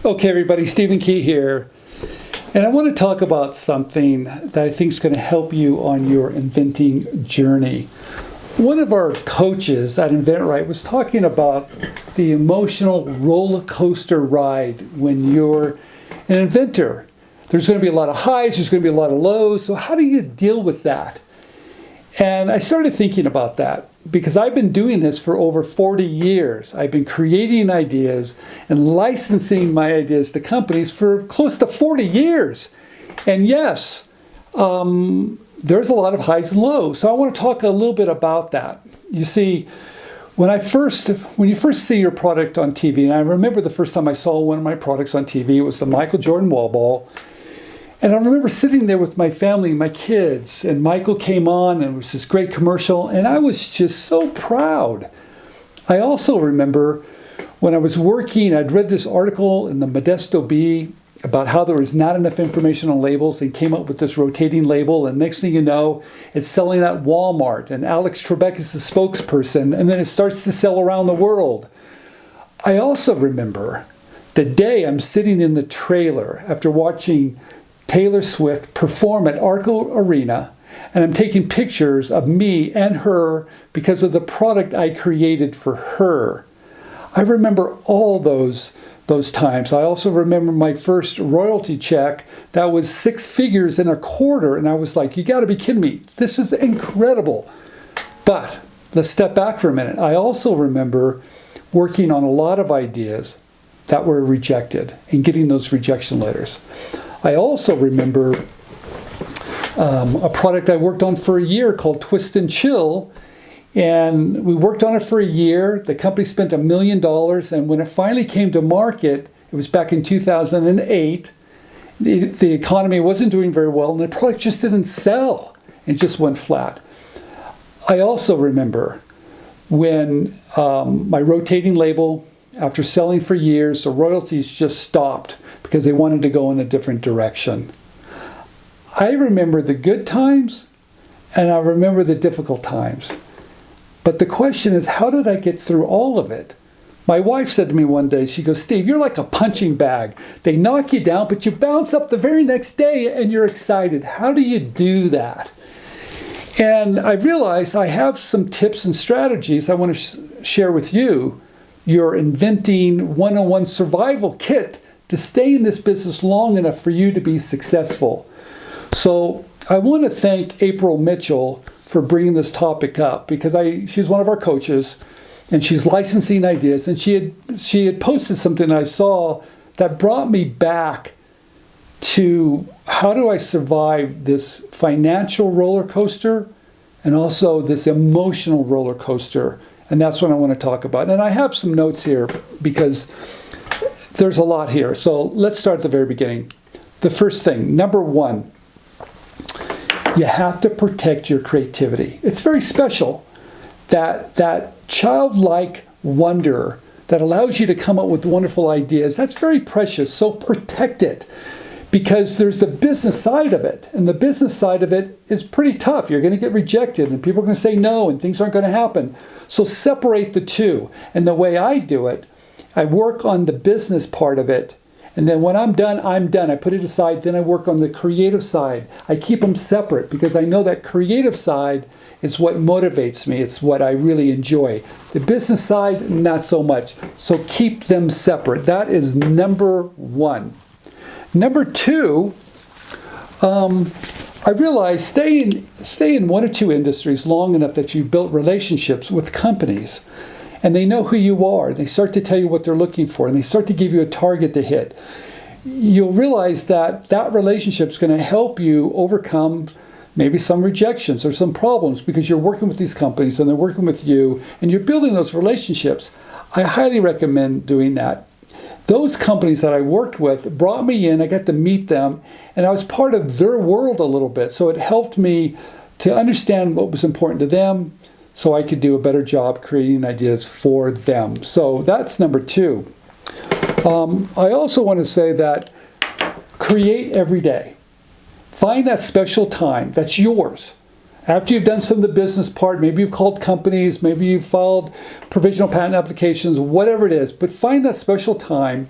Okay, everybody, Stephen Key here. And I want to talk about something that I think is going to help you on your inventing journey. One of our coaches at InventRight was talking about the emotional roller coaster ride when you're an inventor. There's going to be a lot of highs, there's going to be a lot of lows. So how do you deal with that? And I started thinking about that because I've been doing this for over 40 years. I've been creating ideas and licensing my ideas to companies for close to 40 years. And yes, there's a lot of highs and lows. So I want to talk a little bit about that. You see, when you first see your product on TV, and I remember the first time I saw one of my products on TV, it was the Michael Jordan wall ball. And I remember sitting there with my family, my kids, and Michael came on, and it was this great commercial, and I was just so proud. I also remember when I was working, I'd read this article in the Modesto Bee about how there was not enough information on labels, and came up with this rotating label, and next thing you know, it's selling at Walmart, and Alex Trebek is the spokesperson, and then it starts to sell around the world. I also remember the day I'm sitting in the trailer after watching Taylor Swift perform at Arco Arena, and I'm taking pictures of me and her because of the product I created for her. I remember all those times. I also remember my first royalty check that was 6 figures and a quarter, and I was like, you got to be kidding me. This is incredible. But let's step back for a minute. I also remember working on a lot of ideas that were rejected and getting those rejection letters. I also remember a product I worked on for a year called Twist and Chill, and we worked on it for a year. The company spent $1 million, and when it finally came to market, it was back in 2008. The economy wasn't doing very well, and the product just didn't sell and just went flat. I also remember when my rotating label, after selling for years, the royalties just stopped because they wanted to go in a different direction. I remember the good times and I remember the difficult times. But the question is, how did I get through all of it? My wife said to me one day, she goes, Steve, you're like a punching bag. They knock you down, but you bounce up the very next day and you're excited. How do you do that? And I realized I have some tips and strategies I want to share with you. Your inventing 101 survival kit to stay in this business long enough for you to be successful. So I want to thank April Mitchell for bringing this topic up because she's one of our coaches and she's licensing ideas, and she had posted something I saw that brought me back to how do I survive this financial roller coaster and also this emotional roller coaster. And that's what I want to talk about. And I have some notes here because there's a lot here. So let's start at the very beginning. The first thing, number one, you have to protect your creativity. It's very special. That childlike wonder that allows you to come up with wonderful ideas, that's very precious. So protect it. Because there's the business side of it. And the business side of it is pretty tough. You're going to get rejected and people are going to say no and things aren't going to happen. So separate the two. And the way I do it, I work on the business part of it. And then when I'm done, I'm done. I put it aside. Then I work on the creative side. I keep them separate because I know that creative side is what motivates me. It's what I really enjoy. The business side, not so much. So keep them separate. That is number one. Number two, I realized stay in one or two industries long enough that you've built relationships with companies and they know who you are. They start to tell you what they're looking for and they start to give you a target to hit. You'll realize that that relationship is going to help you overcome maybe some rejections or some problems because you're working with these companies and they're working with you and you're building those relationships. I highly recommend doing that. Those companies that I worked with brought me in, I got to meet them, and I was part of their world a little bit. So it helped me to understand what was important to them so I could do a better job creating ideas for them. So that's number two. I also want to say that create every day. Find that special time that's yours. After you've done some of the business part, maybe you've called companies, maybe you've filed provisional patent applications, whatever it is, but find that special time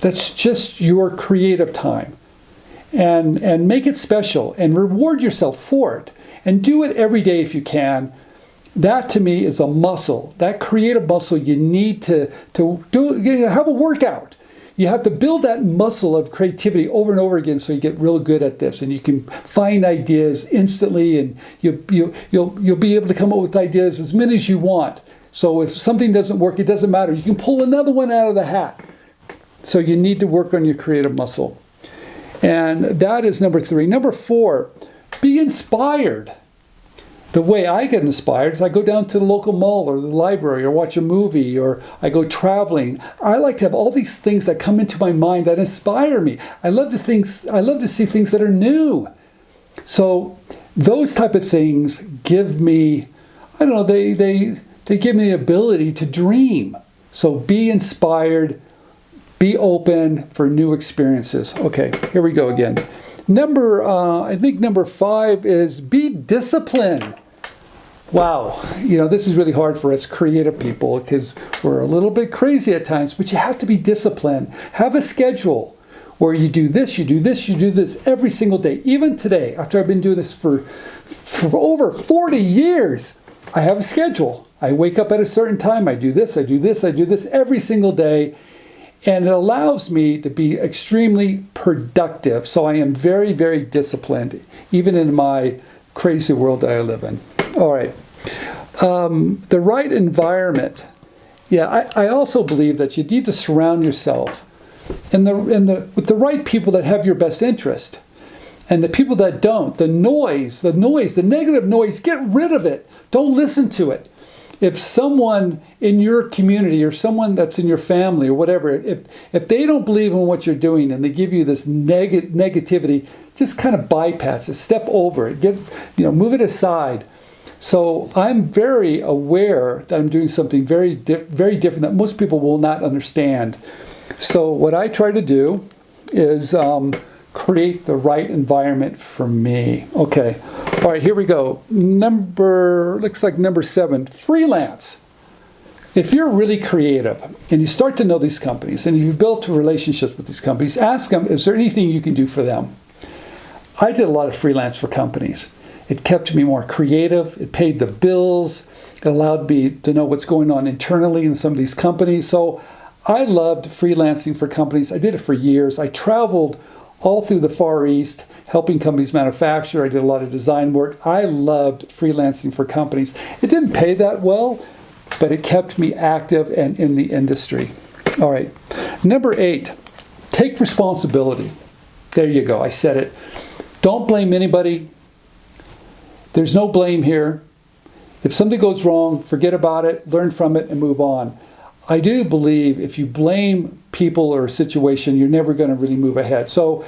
that's just your creative time. And make it special and reward yourself for it. And do it every day if you can. That to me is a muscle. That creative muscle you need to do. Have a workout. You have to build that muscle of creativity over and over again so you get real good at this. And you can find ideas instantly, and you'll be able to come up with ideas as many as you want. So if something doesn't work, it doesn't matter. You can pull another one out of the hat. So you need to work on your creative muscle. And that is number 3. Number 4, be inspired. The way I get inspired is I go down to the local mall or the library or watch a movie, or I go traveling. I like to have all these things that come into my mind that inspire me. I love to see things that are new. So those type of things give me, I don't know, they give me the ability to dream. So be inspired. Be open for new experiences. Okay, here we go again. I think number 5 is be disciplined. Wow, this is really hard for us creative people because we're a little bit crazy at times, but you have to be disciplined. Have a schedule where you do this, you do this, you do this every single day. Even today, after I've been doing this for over 40 years, I have a schedule. I wake up at a certain time, I do this, I do this, I do this every single day. And it allows me to be extremely productive. So I am very, very disciplined, even in my crazy world that I live in. All right. The right environment. Yeah, I also believe that you need to surround yourself with the right people that have your best interest. And the people that don't, the negative noise, get rid of it. Don't listen to it. If someone in your community or someone that's in your family or whatever, if they don't believe in what you're doing and they give you this negativity, just kind of bypass it, step over it, move it aside. So I'm very aware that I'm doing something very different that most people will not understand. So what I try to do is create the right environment for me. Okay. All right, here we go. Looks like number 7, freelance. If you're really creative and you start to know these companies and you've built relationships with these companies, ask them, is there anything you can do for them? I did a lot of freelance for companies. It kept me more creative. It paid the bills. It allowed me to know what's going on internally in some of these companies. So I loved freelancing for companies. I did it for years. I traveled all through the Far East, helping companies manufacture. I did a lot of design work. I loved freelancing for companies. It didn't pay that well, but it kept me active and in the industry. All right. Number 8, take responsibility. There you go. I said it. Don't blame anybody. There's no blame here. If something goes wrong, forget about it, learn from it, and move on. I do believe if you blame people or a situation, you're never going to really move ahead. So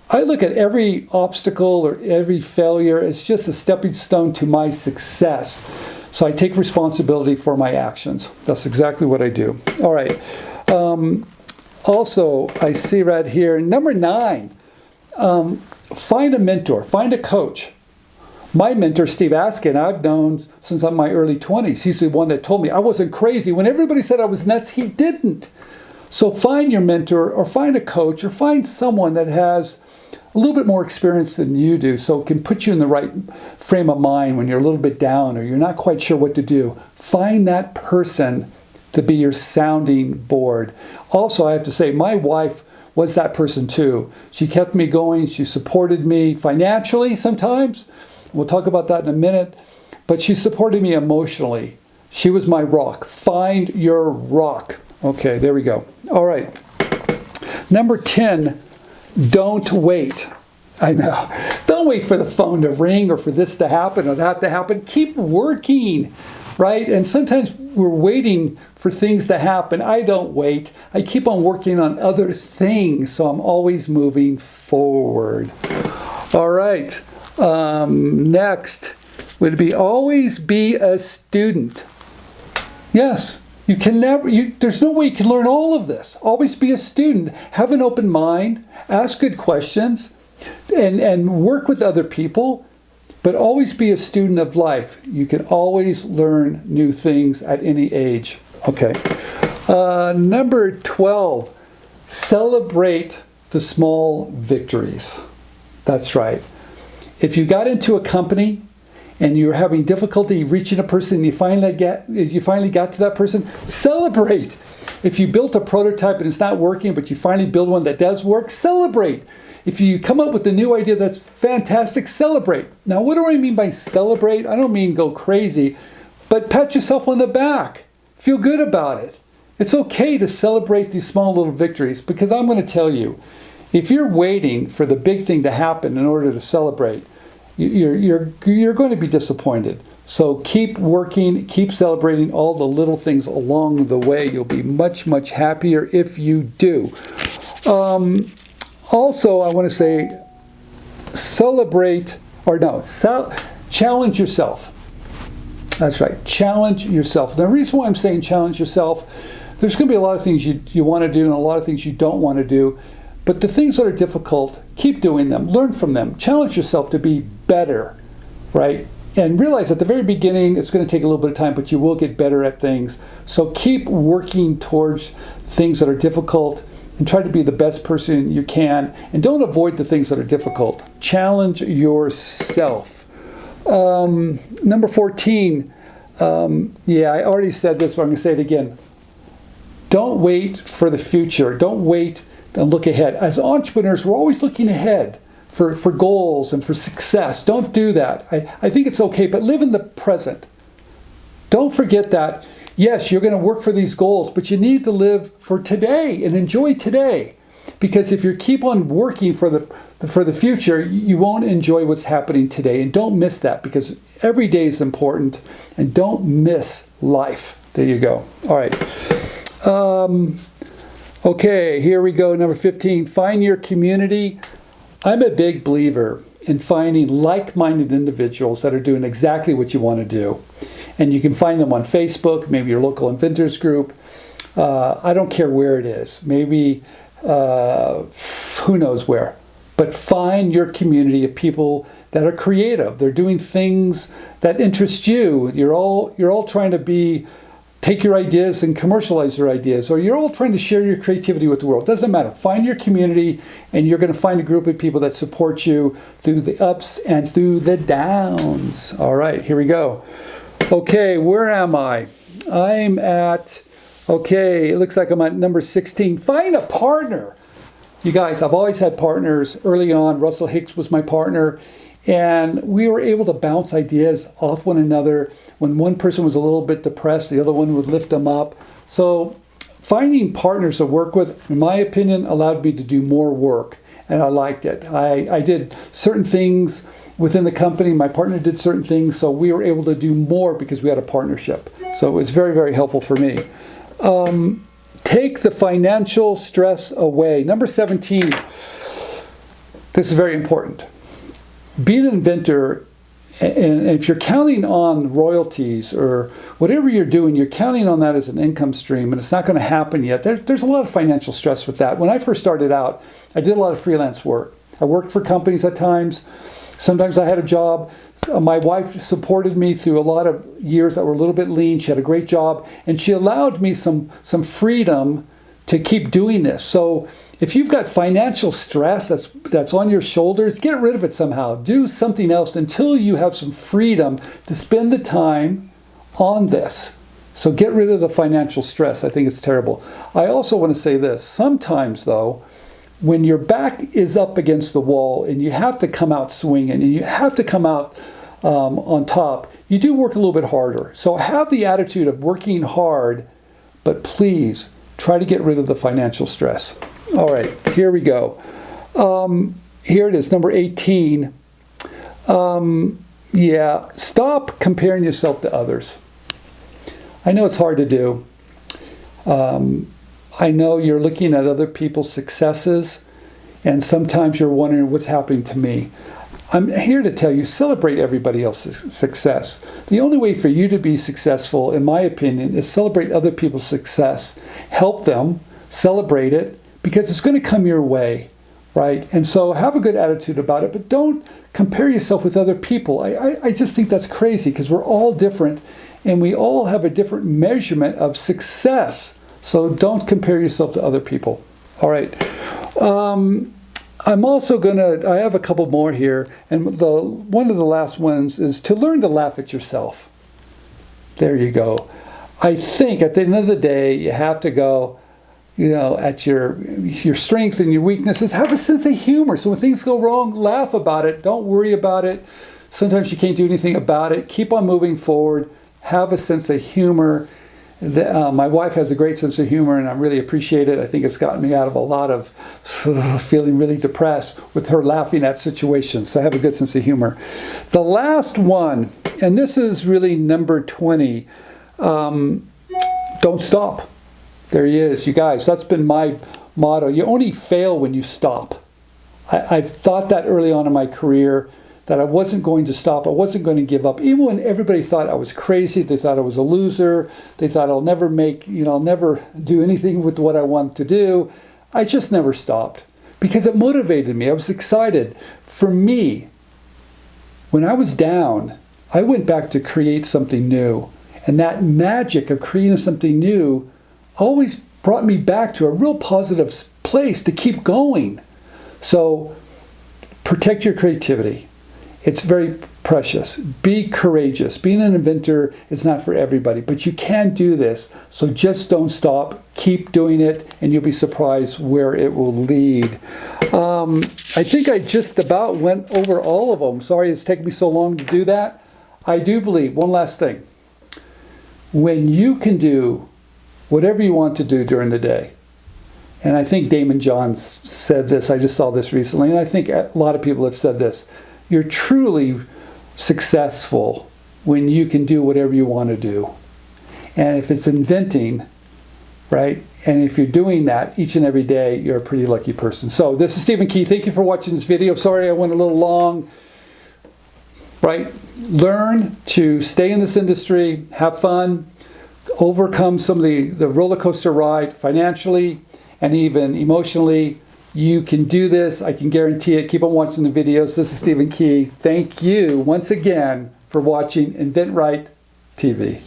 I look at every obstacle or every failure as just a stepping stone to my success. So I take responsibility for my actions. That's exactly what I do. All right. Also, I see right here, number 9, find a mentor, find a coach. My mentor, Steve Askin, I've known since I'm in my early 20s. He's the one that told me I wasn't crazy. When everybody said I was nuts, he didn't. So find your mentor or find a coach or find someone that has a little bit more experience than you do so it can put you in the right frame of mind when you're a little bit down or you're not quite sure what to do. Find that person to be your sounding board. Also, I have to say, my wife was that person too. She kept me going. She supported me financially sometimes. We'll talk about that in a minute. But she supported me emotionally. She was my rock. Find your rock. Okay, there we go. All right. Number 10, don't wait. I know. Don't wait for the phone to ring or for this to happen or that to happen. Keep working, right? And sometimes we're waiting for things to happen. I don't wait. I keep on working on other things, so I'm always moving forward. All right. Next would be always be a student. Yes, you can never, there's no way you can learn all of this. Always be a student. Have an open mind. Ask good questions and work with other people, but always be a student of life. You can always learn new things at any age. Okay. Number 12, Celebrate the small victories. That's right. If you got into a company and you're having difficulty reaching a person and you finally got to that person, celebrate. If you built a prototype and it's not working, but you finally build one that does work, celebrate. If you come up with a new idea that's fantastic, celebrate. Now, what do I mean by celebrate? I don't mean go crazy, but pat yourself on the back. Feel good about it. It's okay to celebrate these small little victories, because I'm going to tell you, if you're waiting for the big thing to happen in order to celebrate, you're going to be disappointed. So keep working, keep celebrating all the little things along the way. You'll be much, much happier if you do. Also, I want to say challenge yourself. That's right, challenge yourself. The reason why I'm saying challenge yourself, there's going to be a lot of things you want to do and a lot of things you don't want to do. But the things that are difficult, keep doing them. Learn from them. Challenge yourself to be better, right? And realize at the very beginning, it's going to take a little bit of time, but you will get better at things. So keep working towards things that are difficult and try to be the best person you can. And don't avoid the things that are difficult. Challenge yourself. Number 14. I already said this, but I'm going to say it again. Don't wait for the future. Don't wait and look ahead. As entrepreneurs, we're always looking ahead for goals and for success. Don't do that. I think it's okay, but live in the present. Don't forget that, yes, you're going to work for these goals, but you need to live for today and enjoy today. Because if you keep on working for the future, you won't enjoy what's happening today. And don't miss that, because every day is important, and don't miss life. There you go. All right. Okay, here we go. Number 15, find your community. I'm a big believer in finding like-minded individuals that are doing exactly what you want to do. And you can find them on Facebook, maybe your local inventors group. I don't care where it is. Maybe who knows where. But find your community of people that are creative. They're doing things that interest you. You're all trying to take your ideas and commercialize your ideas, or you're all trying to share your creativity with the world. Doesn't matter. Find your community, and you're going to find a group of people that support you through the ups and through the downs. All right, here we go. Okay, where am I? It looks like I'm at number 16. Find a partner. You guys, I've always had partners. Early on, Russell Hicks was my partner, and we were able to bounce ideas off one another. When one person was a little bit depressed, the other one would lift them up. So finding partners to work with, in my opinion, allowed me to do more work, and I liked it. I did certain things within the company. My partner did certain things, so we were able to do more because we had a partnership. So it was very, very helpful for me. Take the financial stress away. Number 17. This is very important. Being an inventor, and if you're counting on royalties or whatever you're doing, you're counting on that as an income stream, and it's not going to happen yet. There's a lot of financial stress with that. When I first started out, I did a lot of freelance work. I worked for companies at times. Sometimes I had a job. My wife supported me through a lot of years that were a little bit lean. She had a great job, and she allowed me some freedom to keep doing this. So if you've got financial stress that's on your shoulders, get rid of it somehow. Do something else until you have some freedom to spend the time on this. So get rid of the financial stress. I think it's terrible. I also want to say this. Sometimes, though, when your back is up against the wall and you have to come out swinging and you have to come out on top, you do work a little bit harder. So have the attitude of working hard, but please try to get rid of the financial stress. All right, here we go. Here it is, number 18. Stop comparing yourself to others. I know it's hard to do. I know you're looking at other people's successes, and sometimes you're wondering what's happening to me. I'm here to tell you, celebrate everybody else's success. The only way for you to be successful, in my opinion, is celebrate other people's success. Help them, celebrate it, because it's going to come your way, right? And so have a good attitude about it, but don't compare yourself with other people. I just think that's crazy, because we're all different, and we all have a different measurement of success. So don't compare yourself to other people. All right. I'm also I have a couple more here, and one of the last ones is to learn to laugh at yourself. There you go. I think at the end of the day, you have to go, at your strength and your weaknesses. Have a sense of humor. So when things go wrong, laugh about it. Don't worry about it. Sometimes you can't do anything about it. Keep on moving forward. Have a sense of humor. My wife has a great sense of humor, and I really appreciate it. I think it's gotten me out of a lot of feeling really depressed with her laughing at situations. So I have a good sense of humor. The last one, and this is really number 20, don't stop. There he is. You guys, that's been my motto. You only fail when you stop. I've thought that early on in my career, that I wasn't going to stop. I wasn't going to give up. Even when everybody thought I was crazy, they thought I was a loser, they thought I'll never I'll never do anything with what I want to do. I just never stopped because it motivated me. I was excited. For me, when I was down, I went back to create something new. And that magic of creating something new always brought me back to a real positive place to keep going. So protect your creativity. It's very precious. Be courageous. Being an inventor is not for everybody, but you can do this. So just don't stop. Keep doing it, and you'll be surprised where it will lead. I think I just about went over all of them. Sorry it's taken me so long to do that. I do believe, one last thing, when you can do whatever you want to do during the day, and I think Damon Johns said this, I just saw this recently, and I think a lot of people have said this, you're truly successful when you can do whatever you want to do. And if it's inventing, right, and if you're doing that each and every day, you're a pretty lucky person. So this is Stephen Key. Thank you for watching this video. Sorry I went a little long. Right? Learn to stay in this industry, have fun, overcome some of the roller coaster ride financially and even emotionally. You can do this. I can guarantee it. Keep on watching the videos. This is Stephen Key. Thank you once again for watching InventRight TV.